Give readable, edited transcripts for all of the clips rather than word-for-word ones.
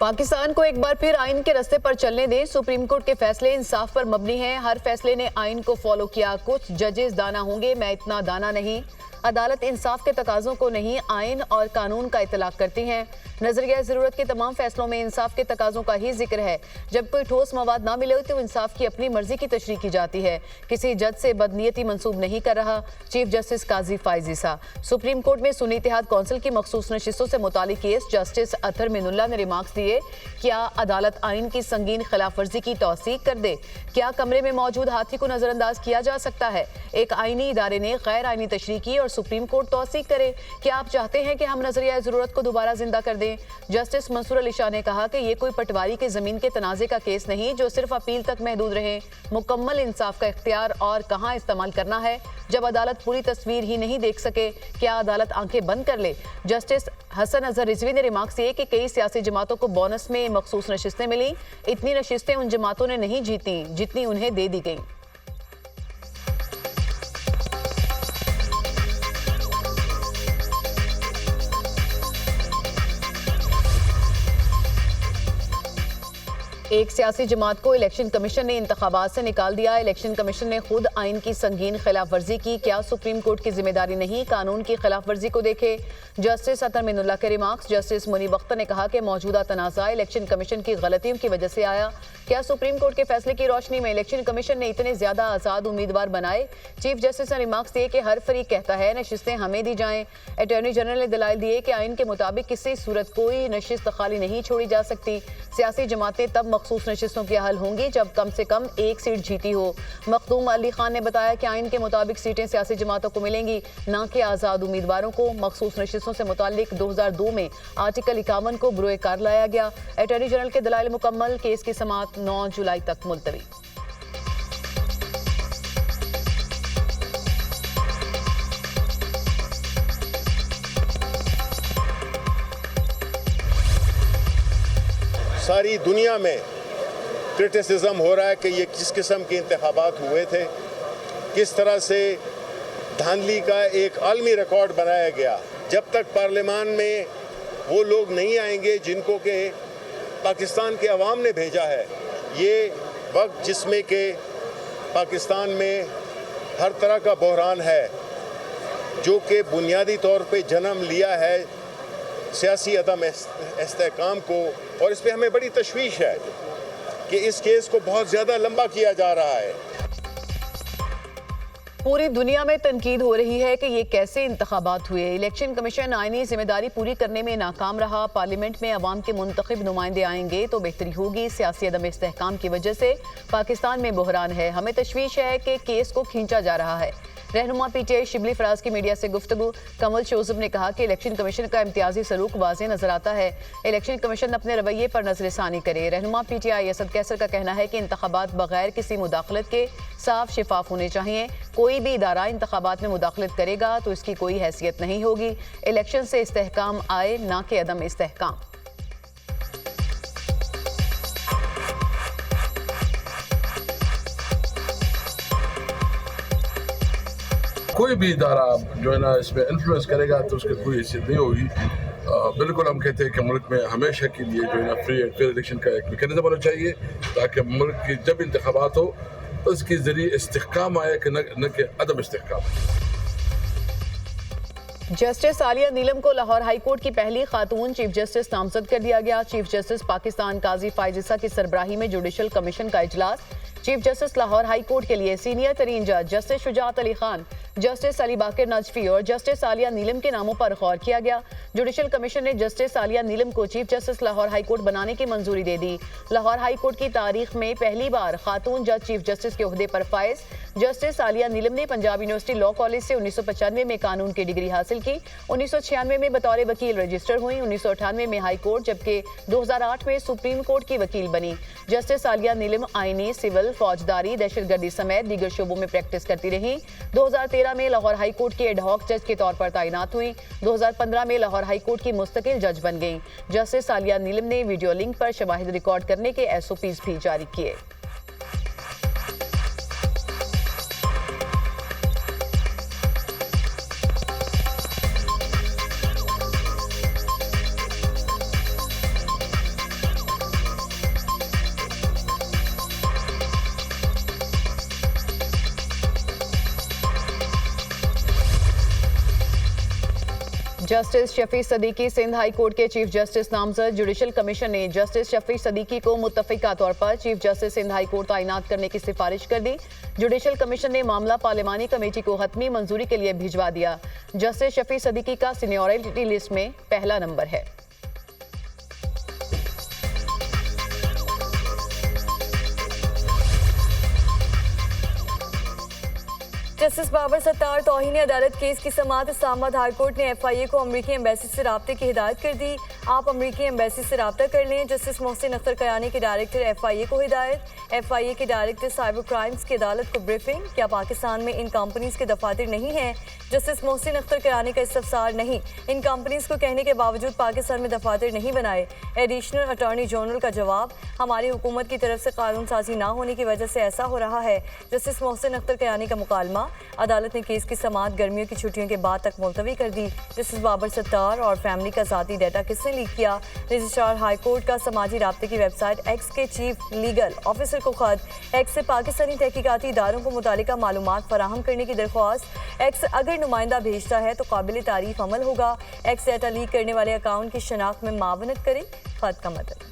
पाकिस्तान को एक बार फिर आइन के रास्ते पर चलने दें। सुप्रीम कोर्ट के फैसले इंसाफ पर मबनी हैं। हर फैसले ने आइन को फॉलो किया। कुछ जजेस दाना होंगे, मैं इतना दाना नहीं। अदालत इंसाफ के तकाजों को नहीं, आइन और कानून का इतलाक करती हैं। नजरिया ज़रूरत के तमाम फैसलों में इंसाफ के तकाजों का ही जिक्र है। जब कोई ठोस मवाद ना मिले तो इंसाफ की अपनी मर्जी की तशरीह की जाती है। किसी जज से बदनीयती मंसूब नहीं कर रहा। चीफ जस्टिस काजी फाइज ईसा। सुप्रीम कोर्ट में सुन्नी इत्तेहाद कौंसिल की मखसूस नशिस्तों से मुतालिक केस जस्टिस अतहर मिनुल्लाह ने रिमार्क्स दिए। क्या अदालत आइन की संगीन खिलाफ वर्जी की तौसीक कर दे? क्या कमरे में मौजूद हाथी को नजरअंदाज किया जा सकता है? एक आइनी इदारे ने गैर आइनी तशरीह की और सुप्रीम कोर्ट तौसीक करे। क्या आप चाहते हैं कि हम नजरिया ज़रूरत को दोबारा जिंदा कर दें? जस्टिस मंसूर अली शाह ने कहा कि ये कोई पटवारी के जमीन के तनाजे का केस नहीं जो सिर्फ अपील तक महदूद रहे। मुकम्मल इंसाफ का इख्तियार और कहाँ इस्तेमाल करना है जब अदालत पूरी तस्वीर ही नहीं देख सके, क्या अदालत आंखें बंद कर ले? जस्टिस हसन अजहर रिजवी ने रिमार्क्स दिए कि कई सियासी जमातों को बोनस में मखसूस नशिस्तें मिली। इतनी नशिस्तें उन जमातों ने नहीं जीती जितनी उन्हें दे दी गई। एक सियासी जमात को इलेक्शन कमीशन ने इंतखाबात से निकाल दिया। इलेक्शन कमीशन ने खुद आइन की संगीन खिलाफ वर्जी की। क्या सुप्रीम कोर्ट की जिम्मेदारी नहीं कानून की खिलाफ वर्जी को देखे? जस्टिस अतहर मिनुल्लाह के रिमार्क्स। जस्टिस मुनीब अख्तर ने कहा कि मौजूदा तनाज़ा इलेक्शन कमीशन की गलतियों की वजह से आया। क्या सुप्रीम कोर्ट के फैसले की रोशनी में इलेक्शन कमीशन ने इतने ज्यादा आजाद उम्मीदवार बनाए? चीफ जस्टिस ने रिमार्क्स दिए कि हर फरीक कहता है नशिस्तें हमें दी जाएं। अटॉर्नी जनरल ने दलाइल दिए कि आइन के मुताबिक किसी सूरत कोई नशिस्त खाली नहीं छोड़ी जा सकती। सियासी जमातें तब मखसूस नशिस्तों की हल होंगी जब कम से कम एक सीट जीती हो। मखदूम अली खान ने बताया कि आइन के मुताबिक सीटें सियासी जमातों को मिलेंगी, न कि आज़ाद उम्मीदवारों को। मखसूस नशिस्तों से मुतालिक 2002 में आर्टिकल 51 को बुरोए कार लाया गया। अटॉर्नी जनरल के दलाइल मुकम्मल। केस की समाअत 9 जुलाई तक मुलतवी। सारी दुनिया में क्रिटिसिज्म हो रहा है कि ये किस किस्म के इंतखाबात हुए थे, किस तरह से धांधली का एक आलमी रिकॉर्ड बनाया गया। जब तक पार्लियामान में वो लोग नहीं आएंगे जिनको के पाकिस्तान के अवाम ने भेजा है, ये वक्त जिसमें कि पाकिस्तान में हर तरह का बहरान है जो कि बुनियादी तौर पे जन्म लिया है सियासी अदम इस्तेहकाम को, और इस पे हमें बड़ी तशवीश है कि इस केस को बहुत ज़्यादा लंबा किया जा रहा है। पूरी दुनिया में तनकीद हो रही है कि ये कैसे इंतखाबात हुए। इलेक्शन कमीशन आईनी जिम्मेदारी पूरी करने में नाकाम रहा। पार्लियामेंट में अवाम के मुंतखब नुमाइंदे आएंगे तो बेहतरी होगी। सियासी अदम इस्तेहकाम की वजह से पाकिस्तान में बहरान है। हमें तशवीश है कि केस को खींचा जा रहा है। रहनुमा पीटीआई शिबली फराज की मीडिया से गुफ्तगू। कमल शोजब ने कहा कि इलेक्शन कमीशन का इम्तियाजी सलूक वाज़ेह नजर आता है। इलेक्शन कमीशन अपने रवैये पर नजरसानी करे। रहनुमा पीटीआई असद कैसर का कहना है कि इंतखाबात बगैर किसी मुदाखलत के साफ शिफाफ होने चाहिए। कोई भी इदारा इंतखाबात में मुदाखलत करेगा तो इसकी कोई हैसियत नहीं होगी। इलेक्शन से इस्तेहकाम आए, ना कि अदम इस्तेहकाम। कोई भी इदारा जो है ना इसमें इन्फ्लुएंस करेगा तो उसकी कोई हैसियत नहीं होगी। बिल्कुल हम कहते हैं कि मुल्क में हमेशा के लिए जो है ना फ्री एंड फेयर इलेक्शन का एक मैकेनिज्म होना चाहिए ताकि मुल्क की जब इंतखाबात हो तो उसके जरिए इस्तेहकाम आए कि न कि अदम इस्तेहकाम। जस्टिस आलिया नीलम को लाहौर हाई कोर्ट की पहली खातून चीफ जस्टिस नामजद कर दिया गया। चीफ जस्टिस पाकिस्तान काजी फाइज ईसा की सरबराही में जुडिशल कमीशन का इजलास। Chief justice Lahore high court के लिए सीनियर तरीन जज जस्टिस शुजात अली खान, जस्टिस अली बाकिर नजफी और जस्टिस आलिया नीलम के नामों पर गौर किया गया। जुडिशल कमीशन ने जस्टिस आलिया नीलम को chief justice Lahore high court बनाने की मंजूरी दे दी। लाहौर हाई कोर्ट की तारीख में पहली बार खातून जज चीफ जस्टिस के ओहदे पर फायज। जस्टिस आलिया नीलम ने पंजाब यूनिवर्सिटी लॉ कॉलेज से 1995 में कानून की डिग्री हासिल की। 1996 में बतौर वकील रजिस्टर हुई। 1998 में हाई कोर्ट जबकि 2008 में सुप्रीम कोर्ट की वकील बनी। जस्टिस आलिया नीलम आईनी, सिविल, फौजदारी, दहशतगर्दी समेत दीगर शोबों में प्रैक्टिस करती रही। 2013 में लाहौर हाई कोर्ट के एडहॉक जज के तौर पर तैनात हुई। 2015 में लाहौर हाई कोर्ट की मुस्तकिल जज बन गई। जस्टिस आलिया नीलम ने वीडियो लिंक पर शवाहिद रिकॉर्ड करने के SOPs भी जारी किए। Justice Shafi Siddiqui Sindh high court के चीफ जस्टिस नामजद। जुडिशल कमीशन ने जस्टिस शफी सदीकी को मुत्तफिका तौर पर chief justice Sindh high court तैनात करने की सिफारिश कर दी। जुडिशल कमीशन ने मामला पार्लिमानी कमेटी को हतमी मंजूरी के लिए भिजवा दिया। जस्टिस शफी सदीकी का सीनियरिटी लिस्ट में पहला नंबर है। जस्टिस बाबर सत्तार तौहीन अदालत केस की समाअत इस्लामाबाद हाई कोर्ट ने FIA को अमरीकी एम्बेसी से राब्ते की हिदायत कर दी। आप अमरीकी एम्बेसी से राब्ता कर लें। जस्टिस मोहसिन अख्तर कयानी के डायरेक्टर FIA को हिदायत। FIA के डायरेक्टर साइबर क्राइम्स की अदालत को ब्रीफिंग। क्या पाकिस्तान में इन कंपनीज के दफातर नहीं हैं? जस्टिस मोहसिन अख्तर कयानी का इस्तफसार नहीं, इन कंपनीज को कहने के बावजूद पाकिस्तान में दफातर नहीं बनाए। एडिशनल अटॉर्नी जनरल का जवाब, हमारी हुकूमत की तरफ से कानून साजी ना होने की वजह से ऐसा हो रहा है। जस्टिस मोहसिन अख्तर कयानी का मुकालमा, अदालत ने केस की समाअत गर्मियों की छुट्टियों के बाद तक मुलतवी कर दी। जस्टिस बाबर सत्तार और फैमिली का ज़ाती डाटा किसने लीक किया? रजिस्ट्रार हाई कोर्ट का समाजी राब्ते की वेबसाइट एक्स के चीफ लीगल ऑफिसर को खत। एक्स से पाकिस्तानी तहकीकाती इदारों को मुतालिका मालूमात फराहम करने की दरख्वास्त। एक्स अगर नुमाइंदा भेजता है तो काबिल तारीफ अमल होगा। एक्स डाटा लीक करने वाले अकाउंट की शनाख्त में मावनत करें। खत का मतलब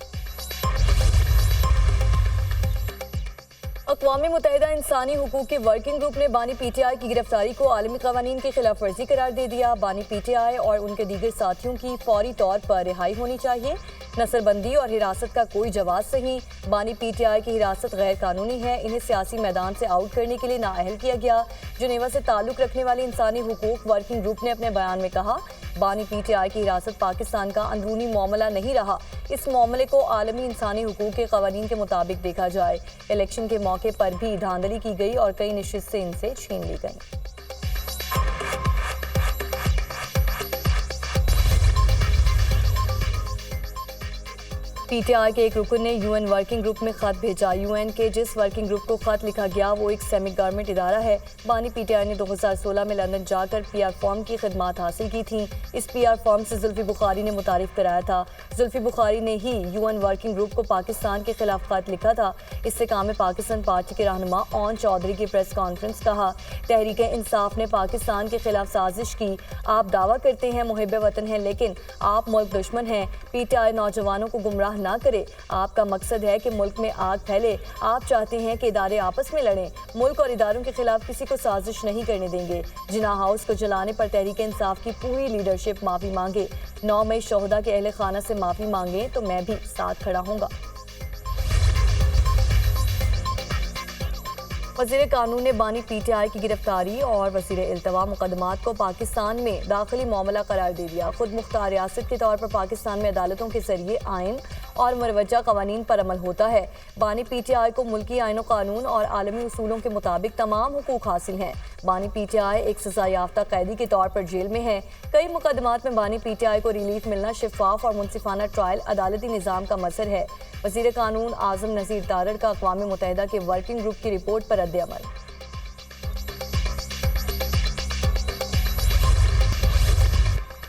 अक़वाम मुत्तहिदा इंसानी हुकूक के वर्किंग ग्रुप ने बानी PTI की गिरफ्तारी को आलमी क़वानीन की खिलाफ वर्जी करार दे दिया। बानी PTI और उनके दीगर साथियों की फौरी तौर पर रिहाई होनी चाहिए। नसलबंदी और हिरासत का कोई जवाब नहीं। बानी PTI की हिरासत गैर कानूनी है। इन्हें सियासी मैदान से आउट करने के लिए नाअहल किया गया। जिनेवा से ताल्लुक़ रखने वाली इंसानी हुकूक वर्किंग ग्रुप ने अपने बयान में कहा, बानी PTI की हिरासत पाकिस्तान का अंदरूनी मामला नहीं रहा। इस मामले को आलमी इंसानी हुकूक के क़वानीन के मुताबिक देखा जाए। इलेक्शन के मौके पर भी धांधली की गई और कई नशिस्तें इनसे छीन ली गईं। PTI के एक रुकन ने UN वर्किंग ग्रुप में खत भेजा। UN के जिस वर्किंग ग्रुप को खत लिखा गया वो एक सेमी गवर्नमेंट इदारा है। बानी PTI ने 2016 में लंदन जाकर PR फॉर्म की खिदमात हासिल की थी। इस PR फॉर्म से जुल्फी बुखारी ने मुतारिफ कराया था। जुल्फी बुखारी ने ही UN वर्किंग ग्रुप को पाकिस्तान के खिलाफ खत लिखा था। इससे काम पाकिस्तान पार्टी के रहनुमा ओन चौधरी की प्रेस कॉन्फ्रेंस कहा, तहरीक इंसाफ ने पाकिस्तान के खिलाफ साजिश की। आप दावा करते हैं मुहिब वतन हैं, लेकिन आप मुल्क दुश्मन हैं। PTI नौजवानों को गुमराह ना करे। आपका मकसद है कि मुल्क में आग फैले। आप चाहते हैं कि इदारे आपस में लड़ें। मुल्क और इदारों के खिलाफ किसी को साजिश नहीं करने देंगे। जिना हाउस को जलाने पर तहरीक इंसाफ की पूरी लीडरशिप माफ़ी मांगे। 9 मई शोहदा के अहले खाना से माफ़ी मांगे तो मैं भी साथ खड़ा हूँगा। वज़ीर कानून ने बानी PTI की गिरफ्तारी और वज़ीर इल्तवा मुकदमात को पाकिस्तान में दाखिली मामला करार दे दिया। खुद मुख्तार रियासत के तौर पर पाकिस्तान में अदालतों के जरिए आइन और मुरवजा कवानीन पर अमल होता है। बानी PTI को मुल्की आइन व कानून और आलमी उसूलों के मुताबिक तमाम हुकूक हासिल हैं। बानी PTI एक सज़ा याफ्ता कैदी के तौर पर जेल में है। कई मुकदमात में बानी PTI को रिलीफ मिलना शफाफ और मुनसिफाना ट्रायल अदालती निज़ाम का मसर है। वज़ीर कानून आज़म नज़ीर तारड़ का अक़वाम मुत्तहिदा के वर्किंग ग्रुप की रिपोर्ट पर रद्द-ए-अमल।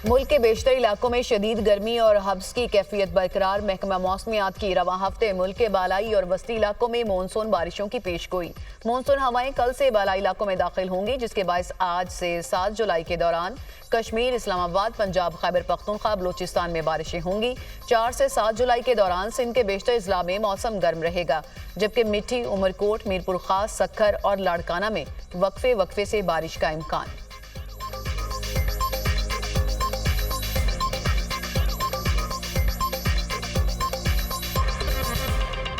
मुल्क के बेशतर इलाकों में शदीद गर्मी और हब्स की कैफियत बरकरार। महकमा मौसमियात की रवां हफ्ते मुल्क के बालाई और वस्ती इलाकों में मानसून बारिशों की पेशगोई। मानसून हवाएं कल से बालाई इलाकों में दाखिल होंगी, जिसके बायस आज से 7 जुलाई के दौरान कश्मीर, इस्लामाबाद, पंजाब, खैबर पख्तूनख्वा, बलूचिस्तान में बारिशें होंगी। 4 से 7 जुलाई के दौरान सिंध के बेशतर अजला में मौसम गर्म रहेगा, जबकि मिठी, उमरकोट, मीरपुर खास, सक्खर और लाड़काना में वक्फे वक्फे से बारिश का इम्कान।